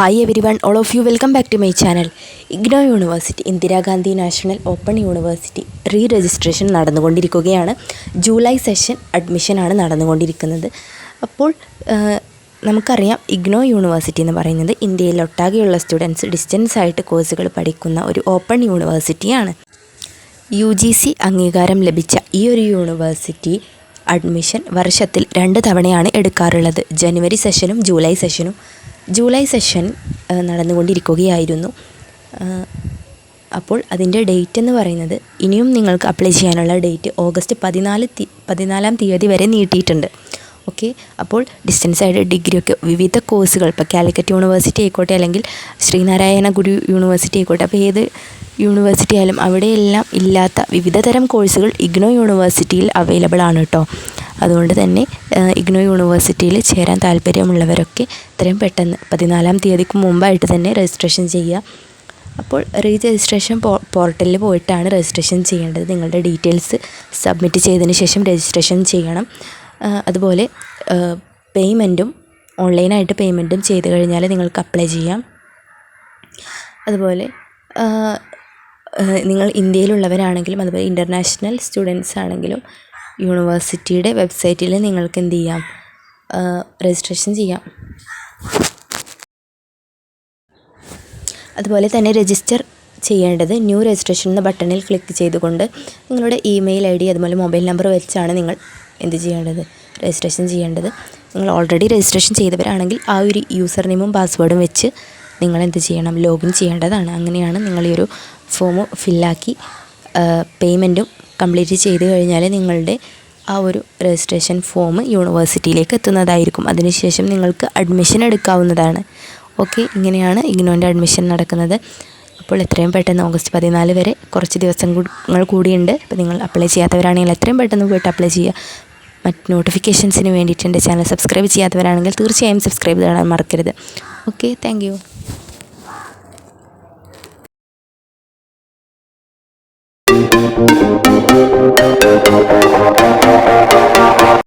Hi everyone, all of you, welcome back to my channel. IGNOU university Indira Gandhi national open university registration നടന്നുകൊണ്ടിരിക്കുകയാണ്. July session അഡ്മിഷനാണ് നടന്നുകൊണ്ടിരിക്കുന്നത്. അപ്പോൾ നമുക്കറിയാം IGNOU university എന്ന് പറയുന്നത് ഇന്ത്യയിലൊട്ടാകെയുള്ള students distance ആയിട്ട് കോഴ്സുകൾ പഠിക്കുന്ന ഒരു ഓപ്പൺ യൂണിവേഴ്സിറ്റിയാണ്. UGC അംഗീകാരം ലഭിച്ച ഈ ഒരു യൂണിവേഴ്സിറ്റി അഡ്മിഷൻ വർഷത്തിൽ 2 തവണയാണ് എടുക്കാറുള്ളത്. ജനുവരി സെഷനും ജൂലൈ സെഷൻ നടന്നുകൊണ്ടിരിക്കുകയായിരുന്നു. അപ്പോൾ അതിൻ്റെ ഡേറ്റ് എന്ന് പറയുന്നത് ഇനിയും നിങ്ങൾക്ക് അപ്ലൈ ചെയ്യാനുള്ള ഡേറ്റ് ഓഗസ്റ്റ് 14-ാം തീയതി വരെ നീട്ടിയിട്ടുണ്ട്. ഓക്കെ, അപ്പോൾ ഡിസ്റ്റൻസ് ആയിട്ട് ഡിഗ്രിയൊക്കെ വിവിധ കോഴ്സുകൾ, ഇപ്പോൾ കാലിക്കറ്റ് യൂണിവേഴ്സിറ്റി ആയിക്കോട്ടെ അല്ലെങ്കിൽ ശ്രീനാരായണ ഗുരു യൂണിവേഴ്സിറ്റി ആയിക്കോട്ടെ, അപ്പോൾ ഏത് യൂണിവേഴ്സിറ്റി ആയാലും അവിടെയെല്ലാം ഇല്ലാത്ത വിവിധ തരം കോഴ്സുകൾ IGNOU യൂണിവേഴ്സിറ്റിയിൽ അവൈലബിൾ ആണ് കേട്ടോ. അതുകൊണ്ട് തന്നെ IGNOU യൂണിവേഴ്സിറ്റിയിൽ ചേരാൻ താല്പര്യമുള്ളവരൊക്കെ എത്രയും പെട്ടെന്ന് 14-ാം തീയതിക്ക് മുമ്പായിട്ട് തന്നെ രജിസ്ട്രേഷൻ ചെയ്യുക. അപ്പോൾ രജിസ്ട്രേഷൻ പോർട്ടലിൽ പോയിട്ടാണ് രജിസ്ട്രേഷൻ ചെയ്യേണ്ടത്. നിങ്ങളുടെ ഡീറ്റെയിൽസ് സബ്മിറ്റ് ചെയ്തതിന് ശേഷം രജിസ്ട്രേഷൻ ചെയ്യണം. അതുപോലെ ഓൺലൈനായിട്ട് പേയ്മെൻറ്റും ചെയ്ത് കഴിഞ്ഞാൽ നിങ്ങൾക്ക് അപ്ലൈ ചെയ്യാം. അതുപോലെ നിങ്ങൾ ഇന്ത്യയിലുള്ളവരാണെങ്കിലും അതുപോലെ ഇൻ്റർനാഷണൽ സ്റ്റുഡൻസ് ആണെങ്കിലും യൂണിവേഴ്സിറ്റിയുടെ വെബ്സൈറ്റിൽ നിങ്ങൾക്ക് എന്ത് ചെയ്യാം, രജിസ്ട്രേഷൻ ചെയ്യാം. അതുപോലെ തന്നെ രജിസ്റ്റർ ചെയ്യേണ്ടത് ന്യൂ രജിസ്ട്രേഷൻ എന്ന ബട്ടണിൽ ക്ലിക്ക് ചെയ്തുകൊണ്ട് നിങ്ങളുടെ ഇമെയിൽ ID അതുപോലെ മൊബൈൽ നമ്പർ വെച്ചാണ് നിങ്ങൾ എന്ത് ചെയ്യേണ്ടത്, രജിസ്ട്രേഷൻ ചെയ്യേണ്ടത്. നിങ്ങൾ ഓൾറെഡി രജിസ്ട്രേഷൻ ചെയ്തവരാണെങ്കിൽ ആ ഒരു യൂസർ നെയിമും പാസ്വേഡും വെച്ച് നിങ്ങൾ എന്ത് ചെയ്യണം, ലോഗിൻ ചെയ്യേണ്ടതാണ്. അങ്ങനെയാണ് നിങ്ങൾ ഈ ഒരു ഫോം ഫില്ലാക്കി പേയ്മെൻറ്റും കംപ്ലീറ്റ് ചെയ്ത് കഴിഞ്ഞാൽ നിങ്ങളുടെ ആ ഒരു രജിസ്ട്രേഷൻ ഫോം യൂണിവേഴ്സിറ്റിയിലേക്ക് എത്തുന്നതായിരിക്കും. അതിനുശേഷം നിങ്ങൾക്ക് അഡ്മിഷൻ എടുക്കാവുന്നതാണ്. ഓക്കെ, ഇങ്ങനെയാണ് IGNOUൻ്റെ അഡ്മിഷൻ നടക്കുന്നത്. അപ്പോൾ എത്രയും പെട്ടെന്ന് ഓഗസ്റ്റ് 14 വരെ കുറച്ച് ദിവസങ്ങൾ കൂടിയുണ്ട്. അപ്പോൾ നിങ്ങൾ അപ്ലൈ ചെയ്യാത്തവരാണെങ്കിൽ എത്രയും പെട്ടെന്ന് പോയിട്ട് അപ്ലൈ ചെയ്യുക. മറ്റ് നോട്ടിഫിക്കേഷൻസിന് വേണ്ടിയിട്ട് എൻ്റെ ചാനൽ സബ്സ്ക്രൈബ് ചെയ്യാത്തവരാണെങ്കിൽ തീർച്ചയായും സബ്സ്ക്രൈബ് ചെയ്യാൻ മറക്കരുത്. Okay, thank you.